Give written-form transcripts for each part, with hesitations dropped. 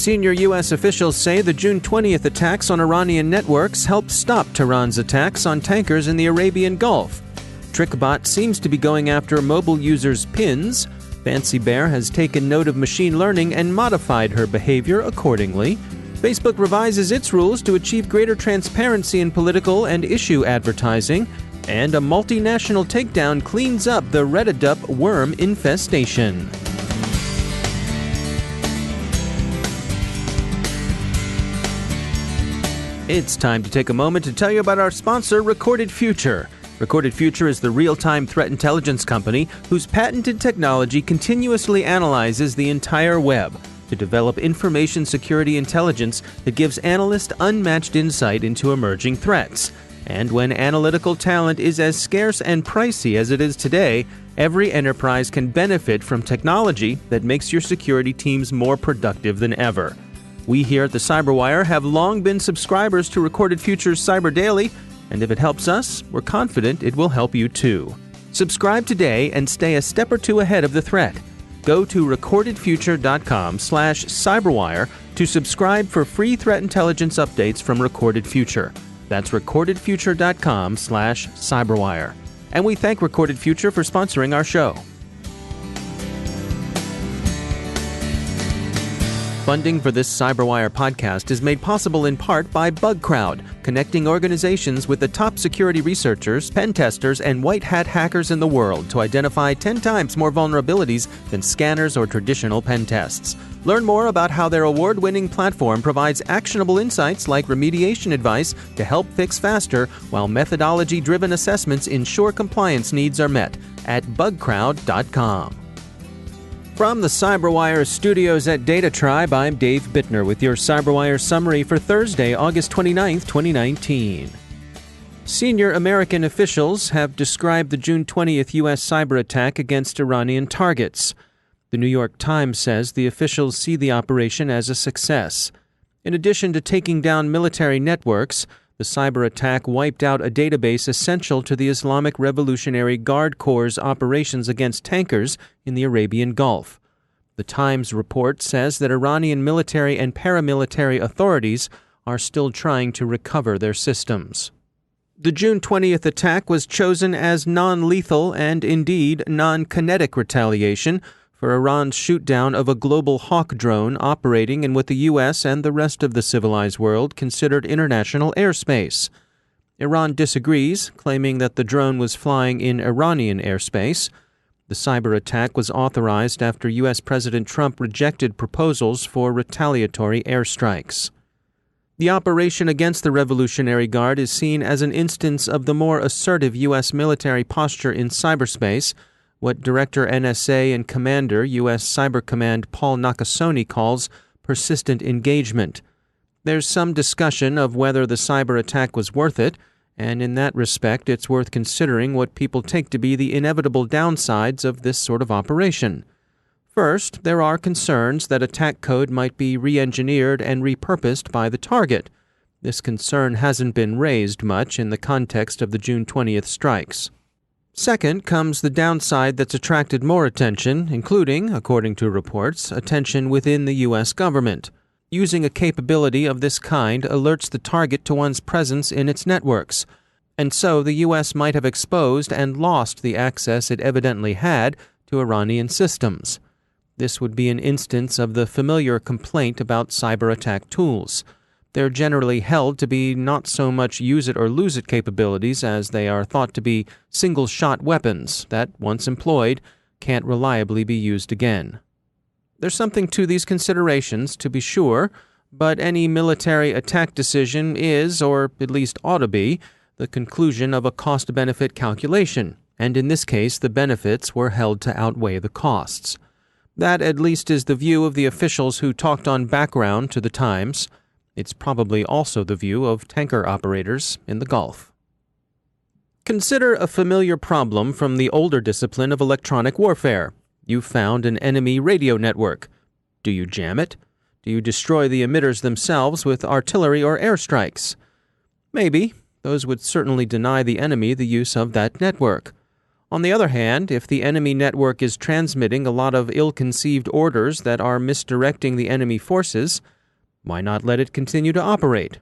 Senior U.S. officials say the June 20th attacks on Iranian networks helped stop Tehran's attacks on tankers in the Arabian Gulf. TrickBot seems to be going after mobile users' pins. Fancy Bear has taken note of machine learning and modified her behavior accordingly. Facebook revises its rules to achieve greater transparency in political and issue advertising. And a multinational takedown cleans up the RedADupe worm infestation. It's time to take a moment to tell you about our sponsor, Recorded Future. Recorded Future is the real-time threat intelligence company whose patented technology continuously analyzes the entire web to develop information security intelligence that gives analysts unmatched insight into emerging threats. And when analytical talent is as scarce and pricey as it is today, every enterprise can benefit from technology that makes your security teams more productive than ever. We here at the CyberWire have long been subscribers to Recorded Future's Cyber Daily, and if it helps us, we're confident it will help you too. Subscribe today and stay a step or two ahead of the threat. Go to recordedfuture.com/cyberwire to subscribe for free threat intelligence updates from Recorded Future. That's recordedfuture.com/cyberwire. And we thank Recorded Future for sponsoring our show. Funding for this CyberWire podcast is made possible in part by Bugcrowd, connecting organizations with the top security researchers, pen testers, and white hat hackers in the world to identify 10 times more vulnerabilities than scanners or traditional pen tests. Learn more about how their award-winning platform provides actionable insights like remediation advice to help fix faster, while methodology-driven assessments ensure compliance needs are met at bugcrowd.com. From the CyberWire studios at Data Tribe, I'm Dave Bittner with your CyberWire summary for Thursday, August 29, 2019. Senior American officials have described the June 20th U.S. cyber attack against Iranian targets. The New York Times says the officials see the operation as a success. In addition to taking down military networks, the cyber attack wiped out a database essential to the Islamic Revolutionary Guard Corps' operations against tankers in the Arabian Gulf. The Times report says that Iranian military and paramilitary authorities are still trying to recover their systems. The June 20th attack was chosen as non-lethal and, indeed, non-kinetic retaliation for Iran's shoot-down of a global Hawk drone operating in what the U.S. and the rest of the civilized world considered international airspace. Iran disagrees, claiming that the drone was flying in Iranian airspace. The cyber attack was authorized after U.S. President Trump rejected proposals for retaliatory airstrikes. The operation against the Revolutionary Guard is seen as an instance of the more assertive U.S. military posture in cyberspace, what Director NSA and Commander U.S. Cyber Command Paul Nakasone calls persistent engagement. There's some discussion of whether the cyber attack was worth it, and in that respect it's worth considering what people take to be the inevitable downsides of this sort of operation. First, there are concerns that attack code might be re-engineered and repurposed by the target. This concern hasn't been raised much in the context of the June 20th strikes. Second comes the downside that's attracted more attention, including, according to reports, attention within the U.S. government. Using a capability of this kind alerts the target to one's presence in its networks, and so the U.S. might have exposed and lost the access it evidently had to Iranian systems. This would be an instance of the familiar complaint about cyber attack tools. They're generally held to be not so much use-it-or-lose-it capabilities as they are thought to be single-shot weapons that, once employed, can't reliably be used again. There's something to these considerations, to be sure, but any military attack decision is, or at least ought to be, the conclusion of a cost-benefit calculation, and in this case the benefits were held to outweigh the costs. That at least is the view of the officials who talked on background to the Times. It's probably also the view of tanker operators in the Gulf. Consider a familiar problem from the older discipline of electronic warfare. You've found an enemy radio network. Do you jam it? Do you destroy the emitters themselves with artillery or airstrikes? Maybe. Those would certainly deny the enemy the use of that network. On the other hand, if the enemy network is transmitting a lot of ill-conceived orders that are misdirecting the enemy forces, Why not let it continue to operate?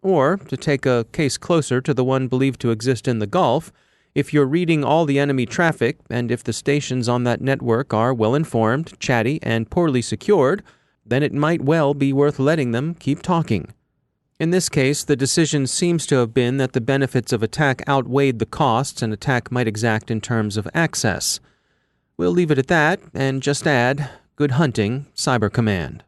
Or, to take a case closer to the one believed to exist in the Gulf, if you're reading all the enemy traffic, and if the stations on that network are well-informed, chatty, and poorly secured, then it might well be worth letting them keep talking. In this case, the decision seems to have been that the benefits of attack outweighed the costs an attack might exact in terms of access. We'll leave it at that, and just add, good hunting, Cyber Command.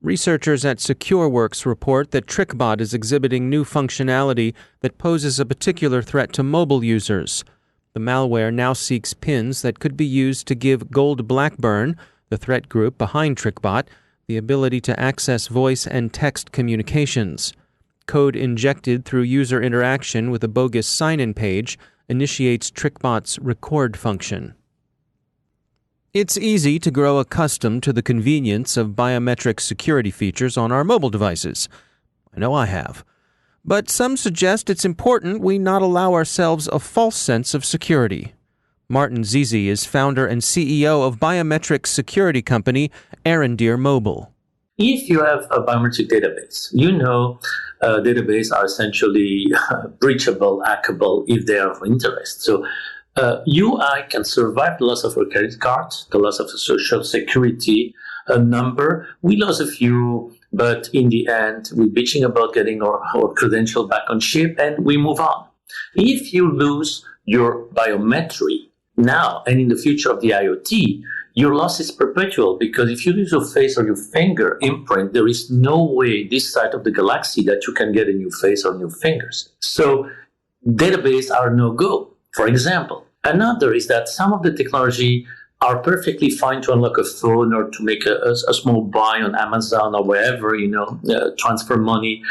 Researchers at SecureWorks report that TrickBot is exhibiting new functionality that poses a particular threat to mobile users. The malware now seeks pins that could be used to give Gold Blackburn, the threat group behind TrickBot, the ability to access voice and text communications. Code injected through user interaction with a bogus sign-in page initiates TrickBot's record function. It's easy to grow accustomed to the convenience of biometric security features on our mobile devices. I know I have. But some suggest it's important we not allow ourselves a false sense of security. Martin Zizi is founder and CEO of biometric security company RedADupe Mobile. If you have a biometric database, databases are essentially breachable, hackable if they are of interest. So UI can survive the loss of a credit card, the loss of a social security number. We lost a few, but in the end, we're bitching about getting our credential back on ship and we move on. If you lose your biometry now and in the future of the IoT, your loss is perpetual, because if you lose your face or your finger imprint, there is no way this side of the galaxy that you can get a new face or new fingers. So databases are no-go, for example. Another is that some of the technology are perfectly fine to unlock a phone or to make a small buy on Amazon or wherever, transfer money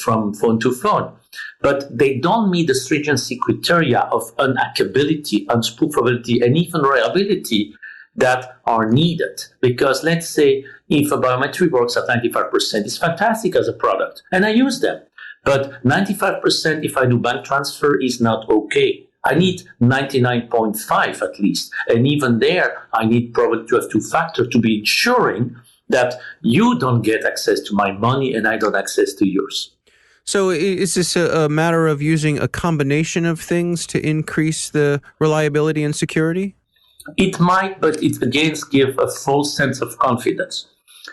from phone to phone. But they don't meet the stringency criteria of unhackability, unspoofability, and even reliability that are needed. Because let's say if a biometric works at 95%, it's fantastic as a product, and I use them. But 95% if I do bank transfer is not okay. I need 99.5 at least. And even there, I need probably to have two-factor to be ensuring that you don't get access to my money and I don't access to yours. So is this a matter of using a combination of things to increase the reliability and security? It might, but it again gives a false sense of confidence.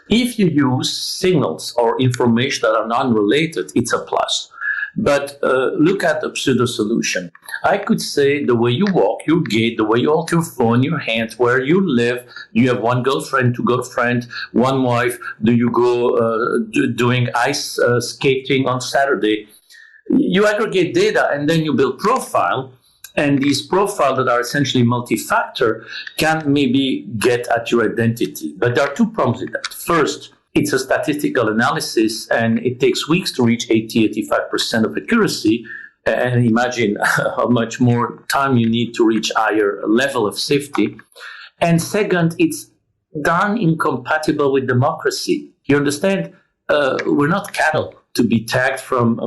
If you use signals or information that are non-related, it's a plus. But look at the pseudo solution. I could say the way you walk, your gait, the way you hold your phone, your hands, where you live, you have one girlfriend, two girlfriends, one wife, do you go doing ice skating on Saturday? You aggregate data and then you build profile. And these profiles that are essentially multi-factor can maybe get at your identity. But there are two problems with that. First, it's a statistical analysis, and it takes weeks to reach 80-85% of accuracy. And imagine how much more time you need to reach higher level of safety. And second, it's darn incompatible with democracy. You understand? We're not cattle to be tagged from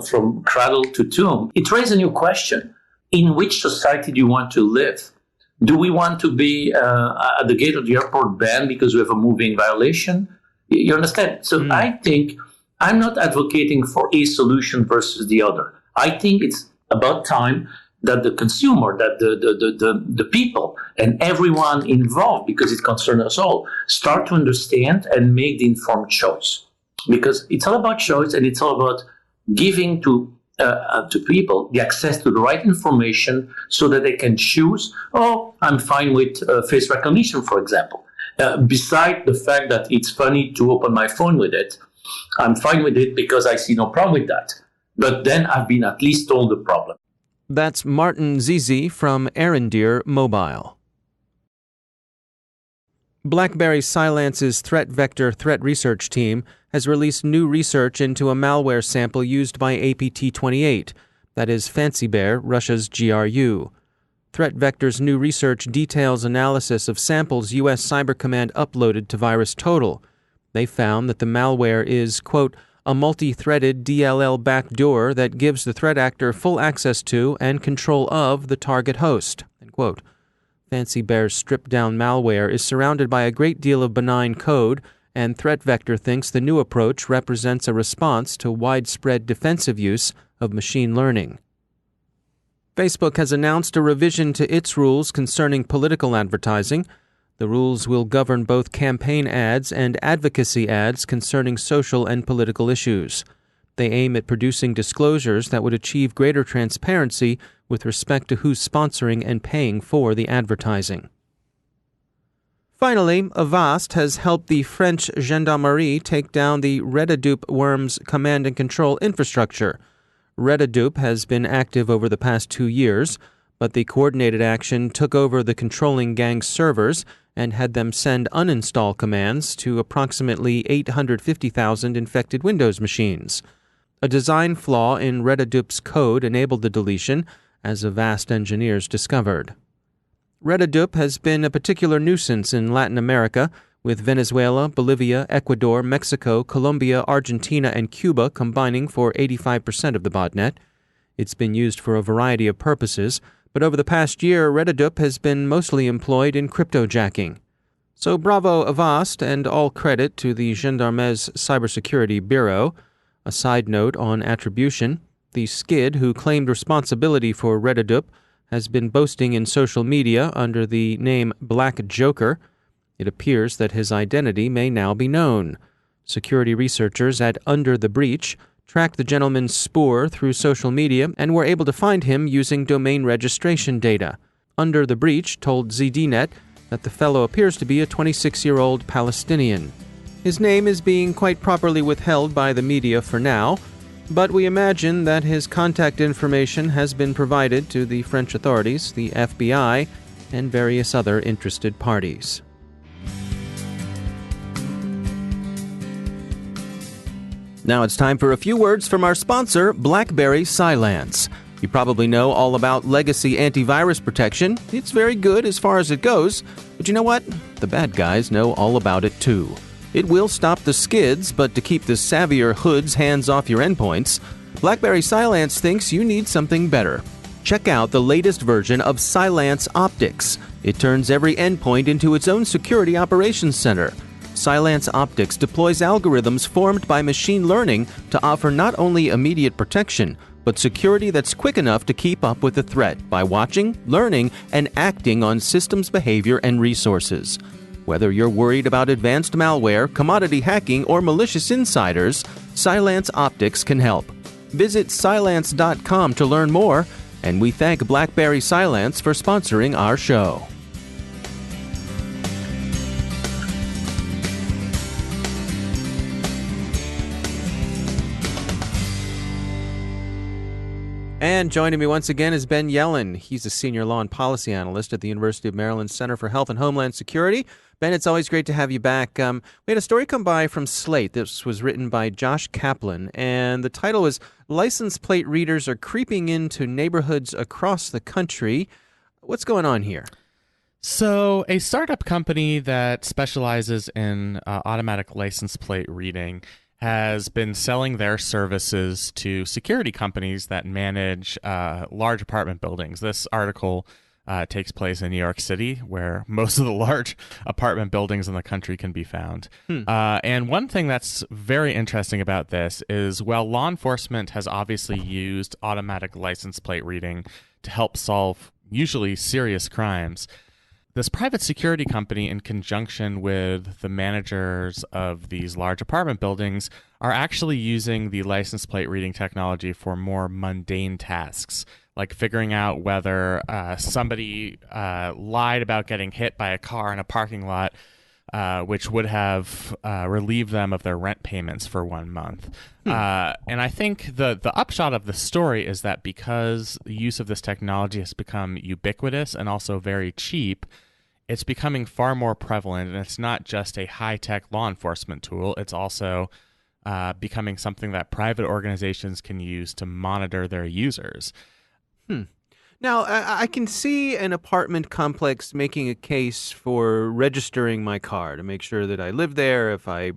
cradle to tomb. It raises a new question. In which society do you want to live? Do we want to be at the gate of the airport banned because we have a moving violation? You understand? So I think I'm not advocating for a solution versus the other. I think it's about time that the consumer, that the people and everyone involved, because it concerns us all, start to understand and make the informed choice. Because it's all about choice, and it's all about giving to people the access to the right information so that they can choose, I'm fine with face recognition, for example. Beside the fact that it's funny to open my phone with it, I'm fine with it because I see no problem with that. But then I've been at least told the problem. That's Martin Zizi from RedADupe Mobile. BlackBerry Cylance's Threat Vector Threat Research Team has released new research into a malware sample used by APT28, that is Fancy Bear, Russia's GRU. Threat Vector's new research details analysis of samples U.S. Cyber Command uploaded to VirusTotal. They found that the malware is, quote, a multi-threaded DLL backdoor that gives the threat actor full access to and control of the target host, end quote. Fancy Bear's stripped-down malware is surrounded by a great deal of benign code and Threat Vector thinks the new approach represents a response to widespread defensive use of machine learning. Facebook has announced a revision to its rules concerning political advertising. The rules will govern both campaign ads and advocacy ads concerning social and political issues. They aim at producing disclosures that would achieve greater transparency with respect to who's sponsoring and paying for the advertising. Finally, Avast has helped the French gendarmerie take down the RedADupe worm's command and control infrastructure. RedADupe has been active over the past 2 years, but the coordinated action took over the controlling gang's servers and had them send uninstall commands to approximately 850,000 infected Windows machines. A design flaw in RedADupe's code enabled the deletion, as Avast engineers discovered. RedADupe has been a particular nuisance in Latin America, with Venezuela, Bolivia, Ecuador, Mexico, Colombia, Argentina, and Cuba combining for 85% of the botnet. It's been used for a variety of purposes, but over the past year, RedADupe has been mostly employed in cryptojacking. So bravo Avast, and all credit to the Gendarme's Cybersecurity Bureau. A side note on attribution, the skid who claimed responsibility for RedADupe has been boasting in social media under the name Black Joker. It appears that his identity may now be known. Security researchers at Under the Breach tracked the gentleman's spoor through social media and were able to find him using domain registration data. Under the Breach told ZDNet that the fellow appears to be a 26-year-old Palestinian. His name is being quite properly withheld by the media for now, but we imagine that his contact information has been provided to the French authorities, the FBI, and various other interested parties. Now it's time for a few words from our sponsor, BlackBerry Cylance. You probably know all about legacy antivirus protection. It's very good as far as it goes, but you know what? The bad guys know all about it too. It will stop the skids, but to keep the savvier hoods hands off your endpoints, BlackBerry Cylance thinks you need something better. Check out the latest version of Cylance Optics. It turns every endpoint into its own security operations center. Cylance Optics deploys algorithms formed by machine learning to offer not only immediate protection, but security that's quick enough to keep up with the threat by watching, learning, and acting on systems behavior and resources. Whether you're worried about advanced malware, commodity hacking, or malicious insiders, Cylance Optics can help. Visit Cylance.com to learn more, and we thank BlackBerry Cylance for sponsoring our show. And joining me once again is Ben Yellen. He's a senior law and policy analyst at the University of Maryland Center for Health and Homeland Security. Ben, it's always great to have you back. We had a story come by from Slate. This was written by Josh Kaplan, and the title is License Plate Readers Are Creeping Into Neighborhoods Across the Country. What's going on here? So a startup company that specializes in automatic license plate reading has been selling their services to security companies that manage large apartment buildings. This article takes place in New York City, where most of the large apartment buildings in the country can be found. And one thing that's very interesting about this is, while law enforcement has obviously used automatic license plate reading to help solve usually serious crimes, this private security company, in conjunction with the managers of these large apartment buildings, are actually using the license plate reading technology for more mundane tasks, like figuring out whether somebody lied about getting hit by a car in a parking lot, which would have relieved them of their rent payments for 1 month. And I think the upshot of the story is that because the use of this technology has become ubiquitous and also very cheap, it's becoming far more prevalent, and it's not just a high-tech law enforcement tool. It's also becoming something that private organizations can use to monitor their users. Now, I can see an apartment complex making a case for registering my car to make sure that I live there, if I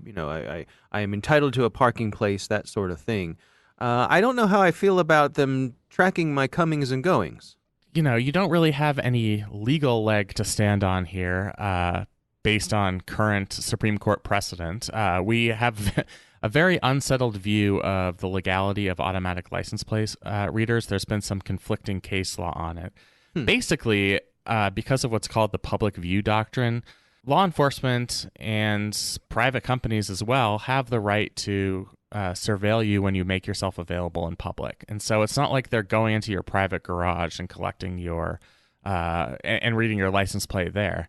am entitled to a parking place, that sort of thing. I don't know how I feel about them tracking my comings and goings. You don't really have any legal leg to stand on here. based on current Supreme Court precedent. We have a very unsettled view of the legality of automatic license plate readers. There's been some conflicting case law on it. Basically, because of what's called the public view doctrine, law enforcement and private companies as well have the right to surveil you when you make yourself available in public. And so it's not like they're going into your private garage and collecting your and reading your license plate there.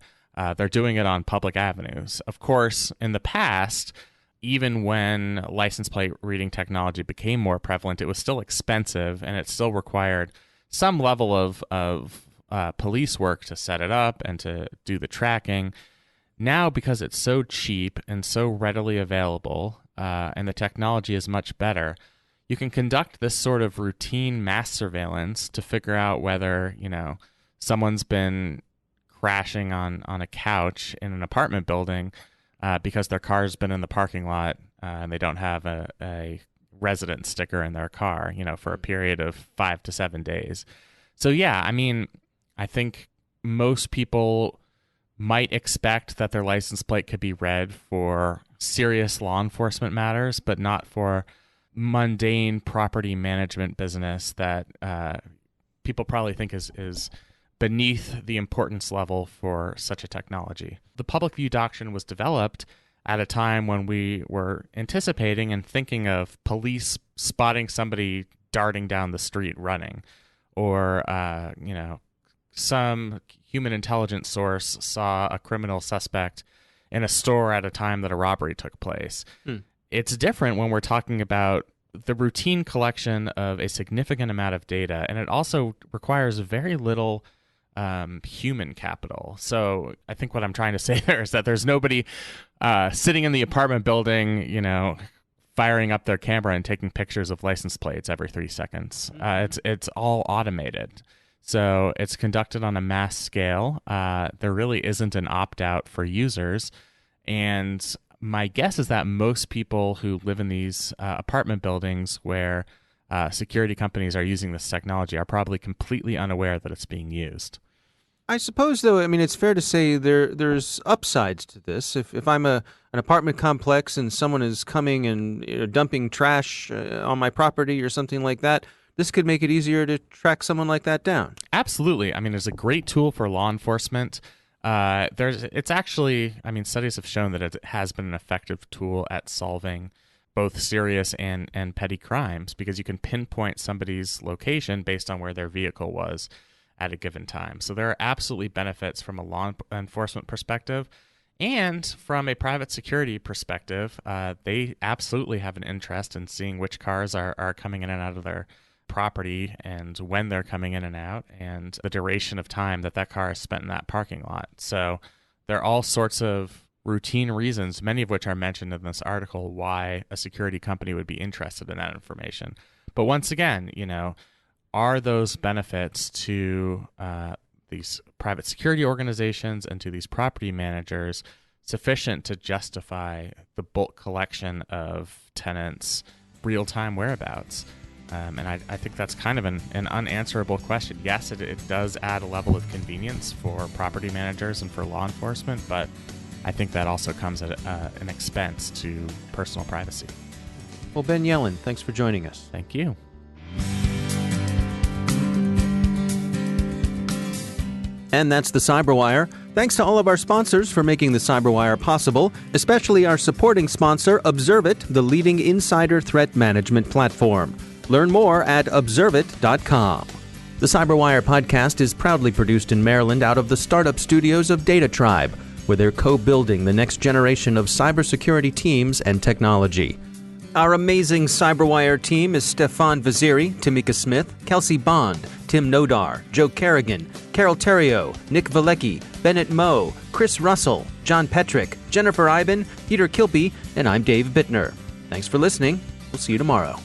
They're doing it on public avenues. Of course, in the past, even when license plate reading technology became more prevalent, it was still expensive and it still required some level of police work to set it up and to do the tracking. Now, because it's so cheap and so readily available, and the technology is much better, you can conduct this sort of routine mass surveillance to figure out whether, someone's been crashing on a couch in an apartment building because their car's been in the parking lot and they don't have a resident sticker in their car, for a period of 5 to 7 days. So yeah, I think most people might expect that their license plate could be read for serious law enforcement matters, but not for mundane property management business that people probably think is beneath the importance level for such a technology. The public view doctrine was developed at a time when we were anticipating and thinking of police spotting somebody darting down the street running, or some human intelligence source saw a criminal suspect in a store at a time that a robbery took place. It's different when we're talking about the routine collection of a significant amount of data, and it also requires very little human capital. So I think what I'm trying to say there is that there's nobody sitting in the apartment building, firing up their camera and taking pictures of license plates every 3 seconds. It's all automated. So it's conducted on a mass scale. There really isn't an opt-out for users. And my guess is that most people who live in these apartment buildings where security companies are using this technology are probably completely unaware that it's being used. I suppose, though, it's fair to say there's upsides to this. If I'm an apartment complex and someone is coming and dumping trash on my property or something like that, this could make it easier to track someone like that down. Absolutely. There's a great tool for law enforcement. It's actually, studies have shown that it has been an effective tool at solving both serious and petty crimes, because you can pinpoint somebody's location based on where their vehicle was at a given time. So there are absolutely benefits from a law enforcement perspective, and from a private security perspective. They absolutely have an interest in seeing which cars are coming in and out of their property and when they're coming in and out, and the duration of time that car is spent in that parking lot. So there are all sorts of routine reasons, many of which are mentioned in this article, why a security company would be interested in that information. But once again, are those benefits to these private security organizations and to these property managers sufficient to justify the bulk collection of tenants' real-time whereabouts? And I think that's kind of an unanswerable question. Yes, it does add a level of convenience for property managers and for law enforcement, but I think that also comes at an expense to personal privacy. Well, Ben Yellen, thanks for joining us. Thank you. And that's the CyberWire. Thanks to all of our sponsors for making the CyberWire possible, especially our supporting sponsor, Observit, the leading insider threat management platform. Learn more at observit.com. The CyberWire podcast is proudly produced in Maryland out of the startup studios of Data Tribe, where they're co-building the next generation of cybersecurity teams and technology. Our amazing CyberWire team is Stefan Vaziri, Tamika Smith, Kelsey Bond, Tim Nodar, Joe Kerrigan, Carol Terrio, Nick Valecki, Bennett Moe, Chris Russell, John Petrick, Jennifer Iben, Peter Kilpie, and I'm Dave Bittner. Thanks for listening. We'll see you tomorrow.